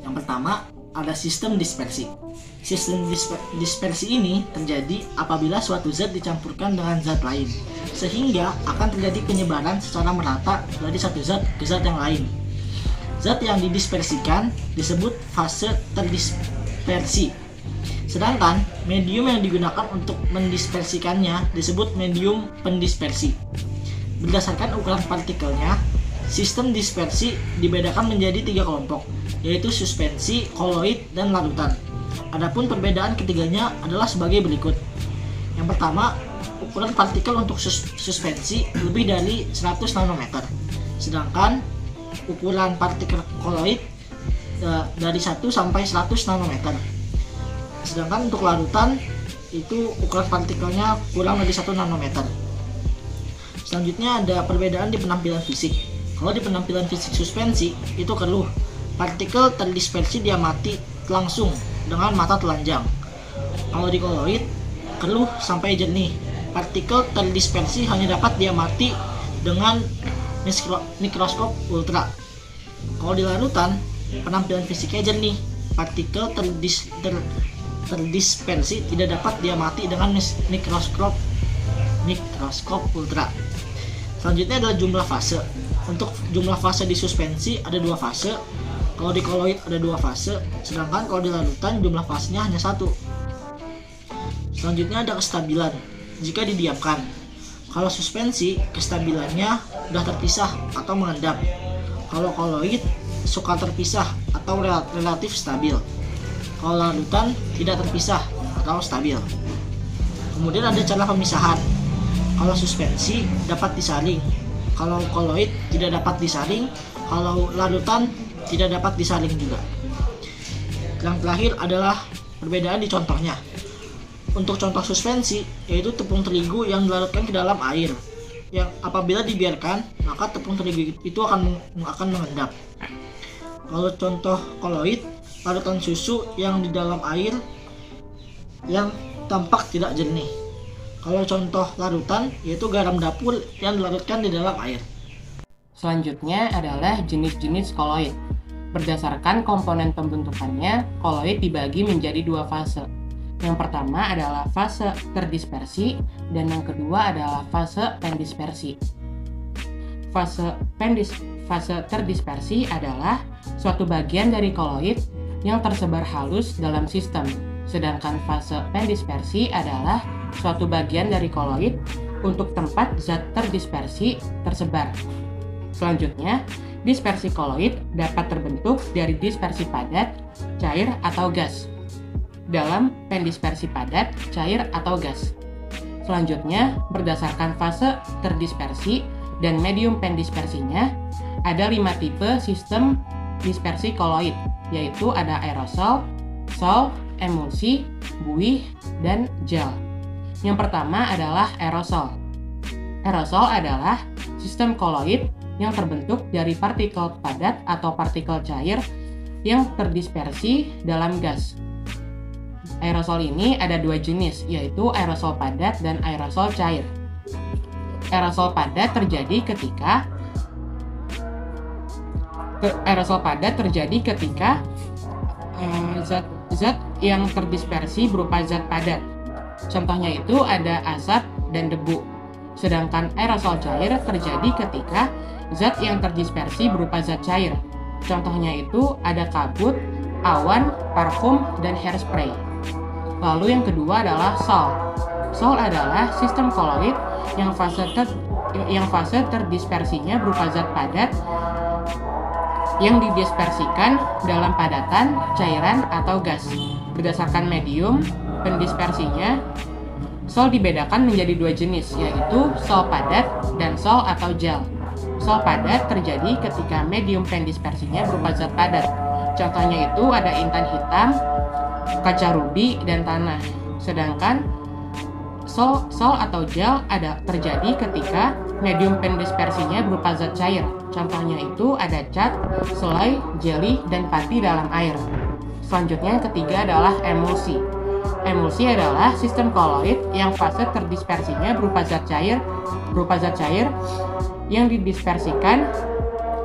Yang pertama, ada sistem dispersi. Sistem dispersi ini terjadi apabila suatu zat dicampurkan dengan zat lain, sehingga akan terjadi penyebaran secara merata dari satu zat ke zat yang lain. Zat yang didispersikan disebut fase terdispersi, sedangkan medium yang digunakan untuk mendispersikannya disebut medium pendispersi. Berdasarkan ukuran partikelnya, sistem dispersi dibedakan menjadi 3 kelompok, yaitu suspensi, koloid, dan larutan. Adapun perbedaan ketiganya adalah sebagai berikut. Yang pertama, ukuran partikel untuk suspensi lebih dari 100 nanometer, sedangkan ukuran partikel koloid dari 1 sampai 100 nanometer. Sedangkan untuk larutan itu ukuran partikelnya kurang dari 1 nanometer. Selanjutnya ada perbedaan di penampilan fisik. Kalau di penampilan fisik suspensi itu keruh, partikel terdispersi diamati langsung dengan mata telanjang. Kalau di koloid, keruh sampai jernih, partikel terdispersi hanya dapat diamati dengan mikroskop ultra. Kalau di larutan, penampilan fisiknya jernih, partikel terdispersi tidak dapat diamati dengan mikroskop ultra. Selanjutnya adalah jumlah fase. Untuk jumlah fase di suspensi ada 2 fase. Kalau di koloid ada 2 fase, sedangkan kalau di larutan jumlah fasenya hanya 1. Selanjutnya ada kestabilan jika didiamkan. Kalau suspensi, kestabilannya sudah terpisah atau mengendap. Kalau koloid suka terpisah atau relatif stabil. Kalau larutan tidak terpisah atau stabil. Kemudian ada cara pemisahan. Kalau suspensi dapat disaring, kalau koloid tidak dapat disaring, kalau larutan tidak dapat disaring juga. Yang terakhir adalah perbedaan di contohnya. Untuk contoh suspensi, yaitu tepung terigu yang dilarutkan ke dalam air, yang apabila dibiarkan, maka tepung terigu itu akan mengendap. Kalau contoh koloid, larutan susu yang di dalam air yang tampak tidak jernih. Kalau contoh larutan, yaitu garam dapur yang dilarutkan di dalam air. Selanjutnya adalah jenis-jenis koloid. Berdasarkan komponen pembentukannya, koloid dibagi menjadi 2 fase. Yang pertama adalah fase terdispersi dan yang kedua adalah fase pendispersi. Fase terdispersi adalah suatu bagian dari koloid yang tersebar halus dalam sistem. Sedangkan fase pendispersi adalah suatu bagian dari koloid untuk tempat zat terdispersi tersebar. Selanjutnya, dispersi koloid dapat terbentuk dari dispersi padat, cair, atau gas. Dalam pendispersi padat, cair, atau gas. Selanjutnya, berdasarkan fase terdispersi dan medium pendispersinya, ada 5 tipe sistem dispersi koloid, yaitu ada aerosol, sol, emulsi, buih, dan gel. Yang pertama adalah aerosol. Aerosol adalah sistem koloid yang terbentuk dari partikel padat atau partikel cair yang terdispersi dalam gas. Aerosol ini ada 2 jenis, yaitu aerosol padat dan aerosol cair. Aerosol padat terjadi ketika zat yang terdispersi berupa zat padat. Contohnya itu ada asap dan debu. Sedangkan aerosol cair terjadi ketika zat yang terdispersi berupa zat cair. Contohnya itu ada kabut, awan, parfum, dan hairspray. Lalu yang kedua adalah sol. Sol adalah sistem koloid yang fase terdispersinya berupa zat padat yang didispersikan dalam padatan, cairan, atau gas. Berdasarkan medium pendispersinya, sol dibedakan menjadi 2 jenis, yaitu sol padat dan sol atau gel. Sol padat terjadi ketika medium pendispersinya berupa zat padat. Contohnya itu ada intan hitam, kaca rubi, dan tanah. Sedangkan sol atau gel terjadi ketika medium pendispersinya berupa zat cair. Contohnya itu ada cat, selai, jelly, dan pati dalam air. Selanjutnya yang ketiga adalah emulsi. Emulsi adalah sistem koloid yang fase terdispersinya berupa zat cair yang didispersikan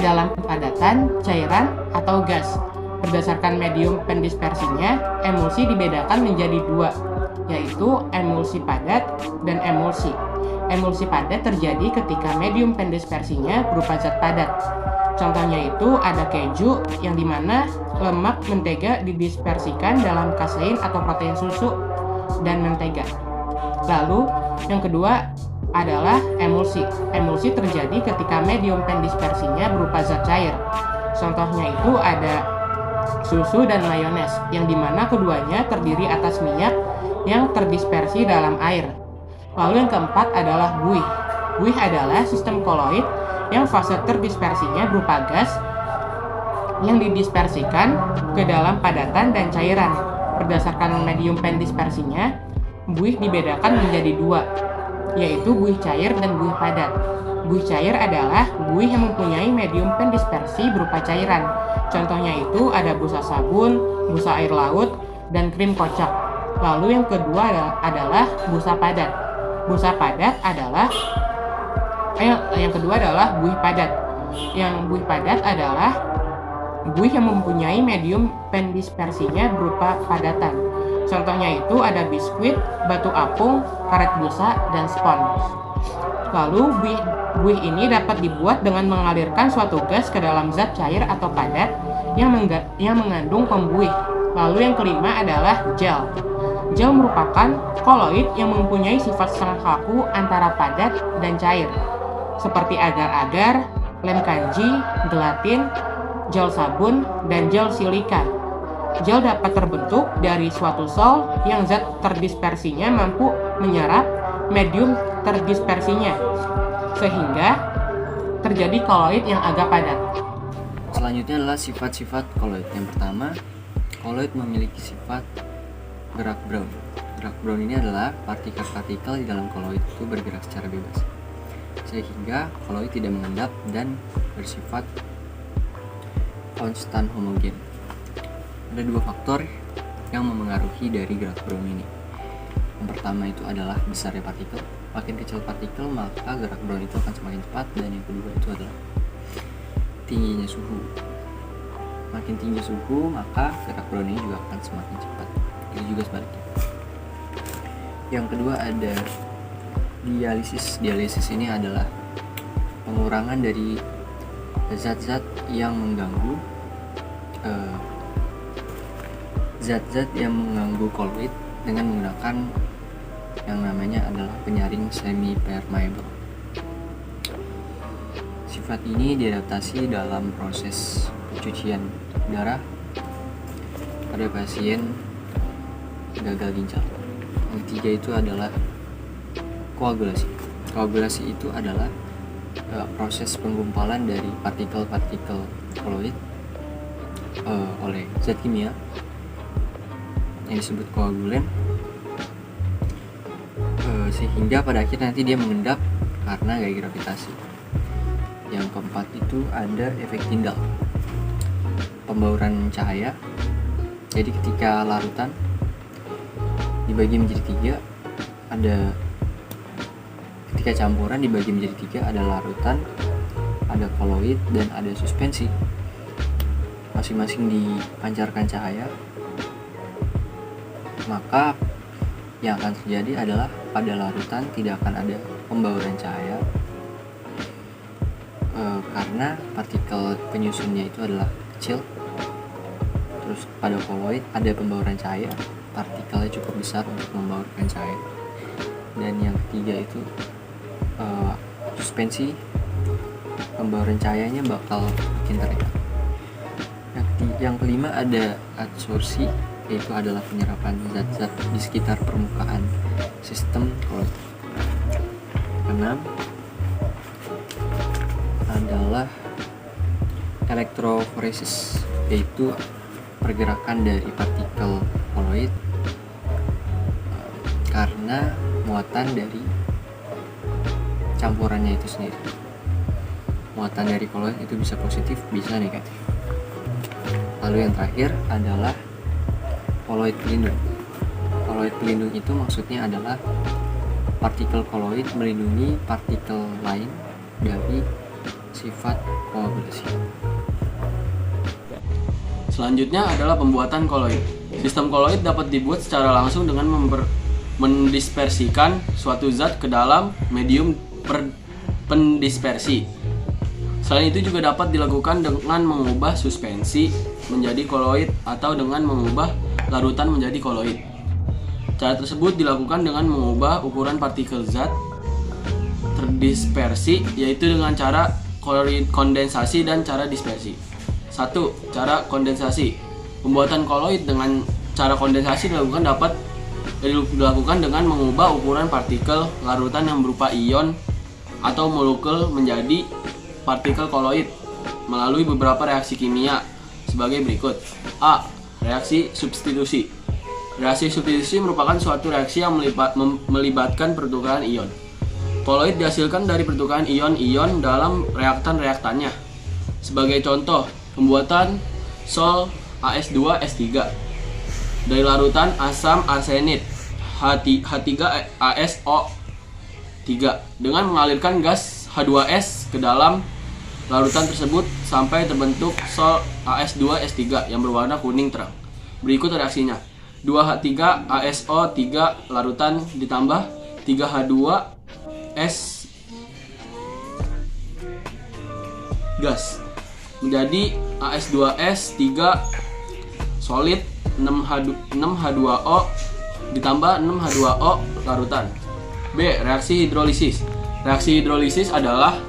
dalam padatan, cairan, atau gas. Berdasarkan medium pendispersinya, emulsi dibedakan menjadi dua, yaitu emulsi padat dan emulsi. Emulsi padat terjadi ketika medium pendispersinya berupa zat padat. Contohnya itu ada keju, yang dimana lemak mentega didispersikan dalam kasein atau protein susu dan mentega. Lalu yang kedua adalah emulsi. Emulsi terjadi ketika medium pendispersinya berupa zat cair. Contohnya itu ada susu dan mayones, yang dimana keduanya terdiri atas minyak yang terdispersi dalam air. Lalu yang keempat adalah buih. Buih adalah sistem koloid yang fase terdispersinya berupa gas yang didispersikan ke dalam padatan dan cairan. Berdasarkan medium pendispersinya, buih dibedakan menjadi dua, yaitu buih cair dan buih padat. Buih cair adalah buih yang mempunyai medium pendispersi berupa cairan. Contohnya itu ada busa sabun, busa air laut, dan krim kocok. Lalu yang kedua adalah busa padat. Busa padat adalah yang kedua adalah buih padat. Yang buih padat adalah buih yang mempunyai medium pendispersinya berupa padatan. Contohnya itu ada biskuit, batu apung, karet busa, dan spons. Lalu buih ini dapat dibuat dengan mengalirkan suatu gas ke dalam zat cair atau padat yang mengandung pembuih. Lalu yang kelima adalah gel. Gel merupakan koloid yang mempunyai sifat setengah kaku antara padat dan cair, seperti agar-agar, lem kanji, gelatin, gel sabun, dan gel silika. Gel dapat terbentuk dari suatu sol yang zat terdispersinya mampu menyerap medium terdispersinya, sehingga terjadi koloid yang agak padat. Selanjutnya adalah sifat-sifat koloid. Yang pertama, koloid memiliki sifat gerak Brown. Gerak Brown ini adalah partikel-partikel di dalam koloid itu bergerak secara bebas, sehingga koloid tidak mengendap dan bersifat konstan homogen. Ada dua faktor yang memengaruhi dari gerak Brown ini. Yang pertama itu adalah besarnya partikel. Makin kecil partikel, maka gerak Brown itu akan semakin cepat. Dan yang kedua itu adalah tingginya suhu. Makin tinggi suhu, maka gerak Brown ini juga akan semakin cepat. Itu juga sebaliknya. Yang kedua ada dialisis. Dialisis ini adalah pengurangan dari zat-zat yang mengganggu zat-zat yang mengganggu koloid dengan menggunakan yang namanya adalah penyaring semi permeable. Sifat ini diadaptasi dalam proses pencucian darah pada pasien gagal ginjal. Yang ketiga itu adalah koagulasi. Koagulasi itu adalah proses penggumpalan dari partikel-partikel koloid oleh zat kimia yang disebut koagulen, sehingga pada akhirnya nanti dia mengendap karena gaya gravitasi. Yang keempat itu ada efek Tyndall, pembauran cahaya. Jadi ketika larutan dibagi menjadi tiga, ada ketika campuran dibagi menjadi tiga, ada larutan, ada koloid, dan ada suspensi. Masing-masing dipancarkan cahaya, maka yang akan terjadi adalah pada larutan tidak akan ada pembauran cahaya karena partikel penyusunnya itu adalah kecil. Terus pada koloid ada pembauran cahaya, partikelnya cukup besar untuk membaurkan cahaya. Dan yang ketiga itu suspensi, pembauran cahayanya bakal makin terlihat. Yang kelima ada adsorpsi, yaitu adalah penyerapan zat-zat di sekitar permukaan sistem koloid. Keenam adalah elektroforesis, yaitu pergerakan dari partikel koloid karena muatan dari campurannya itu sendiri. Muatan dari koloid itu bisa positif, bisa negatif. Lalu yang terakhir adalah koloid pelindung. Koloid pelindung itu maksudnya adalah partikel koloid melindungi partikel lain dari sifat koagulasi. Selanjutnya adalah pembuatan koloid. Sistem koloid dapat dibuat secara langsung dengan mendispersikan suatu zat ke dalam medium pendispersi. Selain itu juga dapat dilakukan dengan mengubah suspensi menjadi koloid atau dengan mengubah larutan menjadi koloid. Cara tersebut dilakukan dengan mengubah ukuran partikel zat terdispersi, yaitu dengan cara kondensasi dan cara dispersi. 1. Cara kondensasi. Pembuatan koloid dengan cara kondensasi dapat dilakukan dengan mengubah ukuran partikel larutan yang berupa ion atau molekul menjadi partikel koloid melalui beberapa reaksi kimia sebagai berikut. A. Reaksi substitusi. Reaksi substitusi merupakan suatu reaksi yang melibatkan pertukaran ion. Koloid dihasilkan dari pertukaran ion-ion dalam reaktan-reaktannya. Sebagai contoh, pembuatan sol AS2S3 dari larutan asam arsenit H3ASO3 dengan mengalirkan gas H2S ke dalam larutan tersebut sampai terbentuk sol AS2S3 yang berwarna kuning terang. Berikut reaksinya. 2H3ASO3 larutan ditambah 3H2S gas menjadi AS2S3 solid 6H2O ditambah 6H2O larutan. B. Reaksi hidrolisis. Reaksi hidrolisis adalah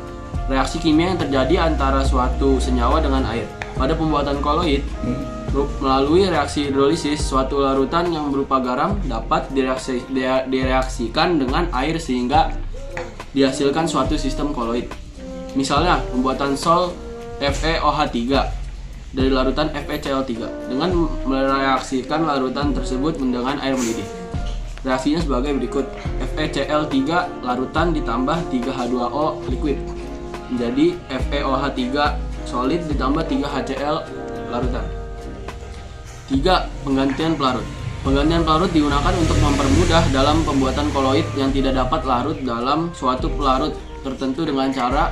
reaksi kimia yang terjadi antara suatu senyawa dengan air. Pada pembuatan koloid, melalui reaksi hidrolisis, suatu larutan yang berupa garam dapat direaksikan dengan air sehingga dihasilkan suatu sistem koloid. Misalnya, pembuatan sol FeOH3 dari larutan FeCl3 dengan mereaksikan larutan tersebut dengan air mendidih. Reaksinya sebagai berikut. FeCl3 larutan ditambah 3H2O liquid menjadi FeOH3 solid ditambah 3HCl larutan. 3. Penggantian pelarut. Penggantian pelarut digunakan untuk mempermudah dalam pembuatan koloid yang tidak dapat larut dalam suatu pelarut tertentu dengan cara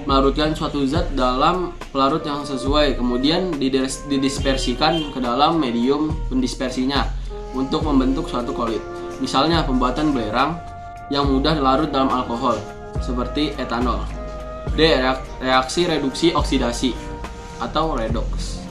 melarutkan suatu zat dalam pelarut yang sesuai, kemudian didispersikan ke dalam medium pendispersinya untuk membentuk suatu koloid. Misalnya pembuatan belerang yang mudah larut dalam alkohol, seperti etanol. D. Reaksi reduksi oksidasi atau redox.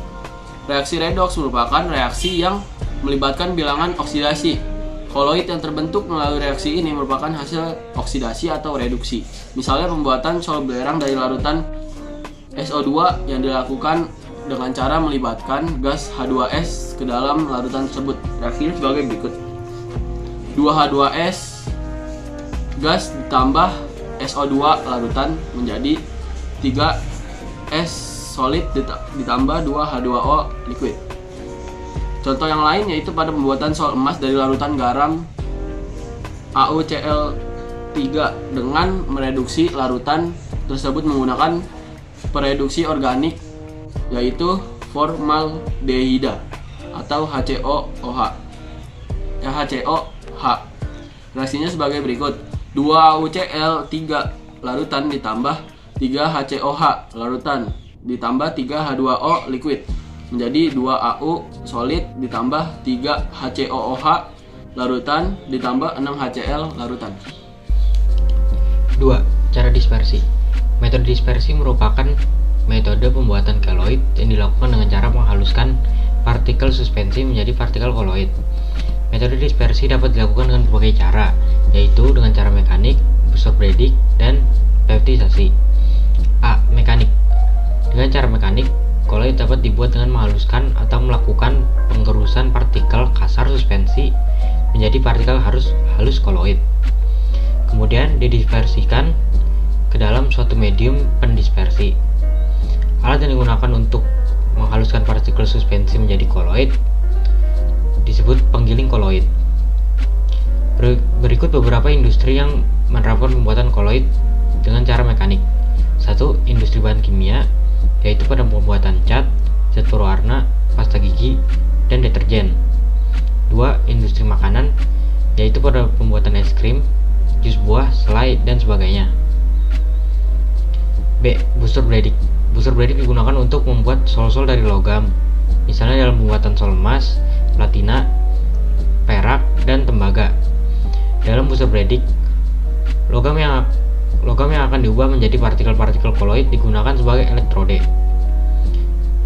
Reaksi redox merupakan reaksi yang melibatkan bilangan oksidasi. Koloid yang terbentuk melalui reaksi ini merupakan hasil oksidasi atau reduksi. Misalnya pembuatan sol belerang dari larutan SO2 yang dilakukan dengan cara melibatkan gas H2S ke dalam larutan tersebut. Reaksinya sebagai berikut. 2H2S gas ditambah SO2 larutan menjadi 3S solid ditambah 2H2O liquid. Contoh yang lain yaitu pada pembuatan sol emas dari larutan garam AuCl3 dengan mereduksi larutan tersebut menggunakan pereduksi organik yaitu formaldehida atau HCOOH. Reaksinya sebagai berikut. 2AuCl3 larutan ditambah 3HCOH larutan ditambah 3H2O liquid menjadi 2AU solid ditambah 3HCOOH larutan ditambah 6HCl larutan. 2. Cara dispersi. Metode dispersi merupakan metode pembuatan koloid yang dilakukan dengan cara menghaluskan partikel suspensi menjadi partikel koloid. Metode dispersi dapat dilakukan dengan berbagai cara, yaitu dengan cara mekanik, Bussard-Bredig, dan peptidasi. A. Mekanik. Dengan cara mekanik, koloid dapat dibuat dengan menghaluskan atau melakukan penggerusan partikel kasar suspensi menjadi partikel halus koloid. Kemudian didispersikan ke dalam suatu medium pendispersi. Alat yang digunakan untuk menghaluskan partikel suspensi menjadi koloid disebut penggiling koloid. Berikut beberapa industri yang menerapkan pembuatan koloid dengan cara mekanik. 1. Industri bahan kimia, yaitu pada pembuatan cat, zat berwarna, pasta gigi, dan deterjen. 2. Industri makanan, yaitu pada pembuatan es krim, jus buah, selai, dan sebagainya. B. Bussard-Bredig. Bussard-Bredig digunakan untuk membuat sol-sol dari logam, misalnya dalam pembuatan sol emas, platina, perak, dan tembaga. Dalam booster bredik, logam yang akan diubah menjadi partikel-partikel koloid digunakan sebagai elektrode.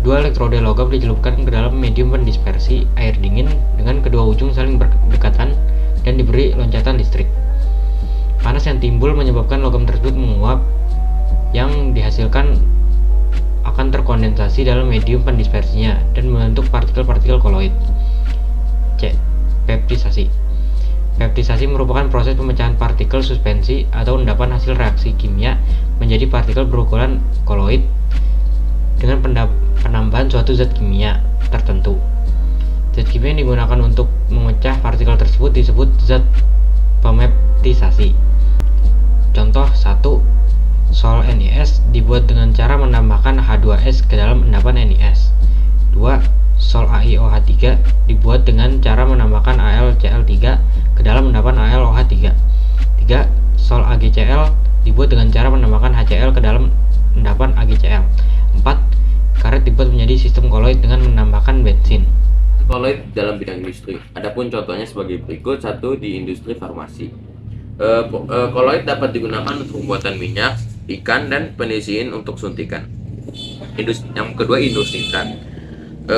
Dua elektrode logam dicelupkan ke dalam medium pendispersi air dingin dengan kedua ujung saling berdekatan dan diberi loncatan listrik. Panas yang timbul menyebabkan logam tersebut menguap, yang dihasilkan akan terkondensasi dalam medium pendispersinya dan membentuk partikel-partikel koloid. C. Peptisasi. Peptisasi merupakan proses pemecahan partikel suspensi atau endapan hasil reaksi kimia menjadi partikel berukuran koloid dengan penambahan suatu zat kimia tertentu. Zat kimia yang digunakan untuk memecah partikel tersebut disebut zat pemeptisasi. Contoh 1. Sol NiS dibuat dengan cara menambahkan H2S ke dalam endapan NiS. 2. Sol AiOH3 dibuat dengan cara menambahkan AlCl3 ke dalam endapan AlOH3. 3. Sol AgCl dibuat dengan cara menambahkan HCl ke dalam endapan AgCl. 4. Karet dibuat menjadi sistem koloid dengan menambahkan bensin. Koloid dalam bidang industri. Adapun contohnya sebagai berikut. 1. Di industri farmasi. Koloid dapat digunakan untuk pembuatan minyak, ikan, dan penisiin untuk suntikan. Yang kedua, industri cat.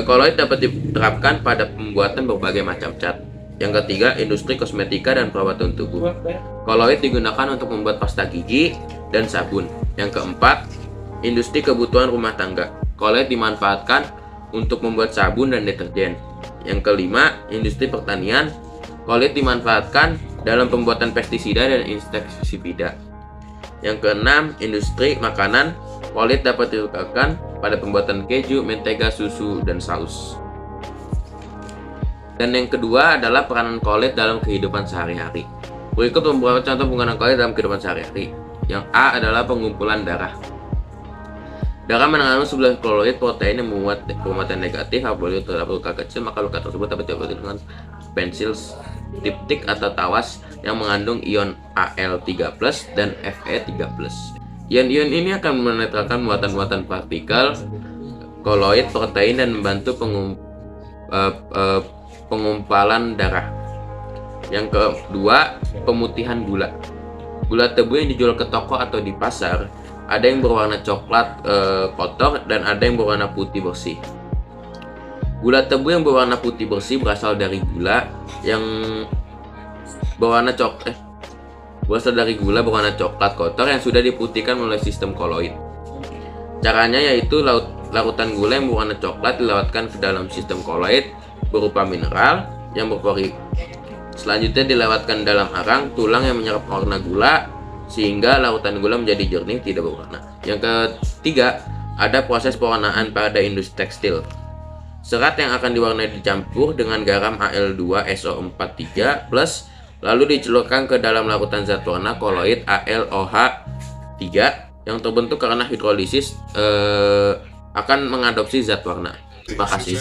Koloid dapat diterapkan pada pembuatan berbagai macam cat. Yang ketiga, industri kosmetika dan perawatan tubuh. Koloid digunakan untuk membuat pasta gigi dan sabun. Yang keempat, industri kebutuhan rumah tangga. Koloid dimanfaatkan untuk membuat sabun dan deterjen. Yang kelima, industri pertanian. Koloid dimanfaatkan dalam pembuatan pestisida dan insektisida. Yang keenam, industri makanan. Koloid dapat digunakan pada pembuatan keju, mentega, susu, dan saus. Dan yang kedua adalah peranan koloid dalam kehidupan sehari-hari. Berikut beberapa contoh penggunaan koloid dalam kehidupan sehari-hari. Yang A adalah pengumpulan darah. Darah mengandung 11 koloid protein yang membuat keumatan negatif. Apabila terdapat luka kecil, maka luka tersebut dapat diobati dengan pensil diptik atau tawas yang mengandung ion Al3+ dan Fe3+. Ion-ion ini akan menetralkan muatan-muatan partikel koloid protein dan membantu pengumpalan darah. Yang kedua, pemutihan gula. Gula tebu yang dijual ke toko atau di pasar ada yang berwarna coklat kotor dan ada yang berwarna putih bersih. Gula tebu yang berwarna putih bersih berasal dari gula berwarna coklat kotor yang sudah diputihkan melalui sistem koloid. Caranya yaitu larutan gula yang berwarna coklat dilewatkan ke dalam sistem koloid berupa mineral yang berpori. Selanjutnya dilewatkan dalam arang tulang yang menyerap warna gula sehingga larutan gula menjadi jernih tidak berwarna. Yang ketiga, ada proses pewarnaan pada industri tekstil. Serat yang akan diwarnai dicampur dengan garam Al2SO43+, lalu dicelupkan ke dalam larutan zat warna koloid AlOH3 yang terbentuk karena hidrolisis akan mengadopsi zat warna. Terima kasih.